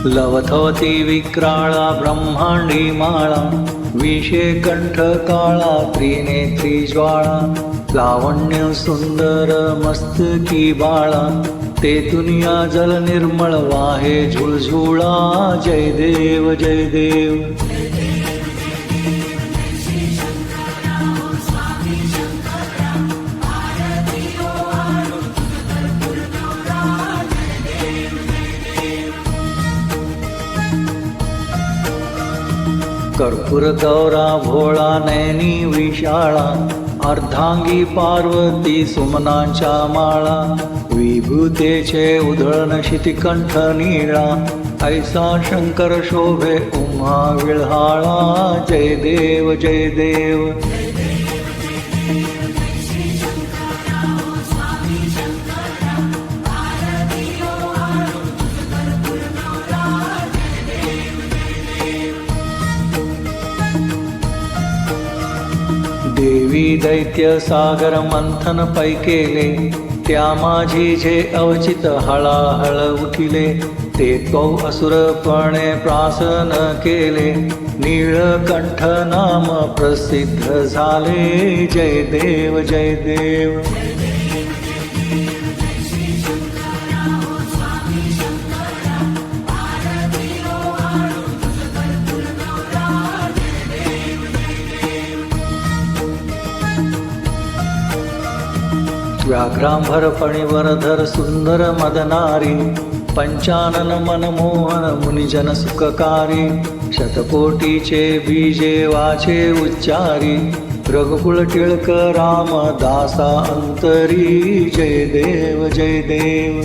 लवथवती विक्राळा ब्रह्मांडी माळा, विषे कंठ काळा त्रिनेत्री ज्वाळा, लावण्य सुंदर मस्तकी बाळा, ते दुनिया जल निर्मळ वाहे झुळझुळा, जय देव जय देव. कर्पूर गौरा भोळा नयनी विशाळा, अर्धांगी पार्वती सुमनांच्या माळा, विभूतेचे उधळण शितिकंठ नीळा, ऐसा शंकर शोभे उम्हा विळहाळा, जय देव जय देव. देवी दैत्य सागर मंथन पै केले, त्या माझी जे अवचित हळाहळ उठिले, ते तो असुरपणे प्रासन केले, नीळकंठ नाम प्रसिद्ध झाले, जय देव जय देव. व्याघ्रांभर फणीवरधर सुंदर मदनारी, पंचानन मनमोहन मुनिजन सुखकारी, शतकोटीचे बीजे वाचे उच्चारी, रघुकुल टिळक रामदासा अंतरी, जय देव जय देव.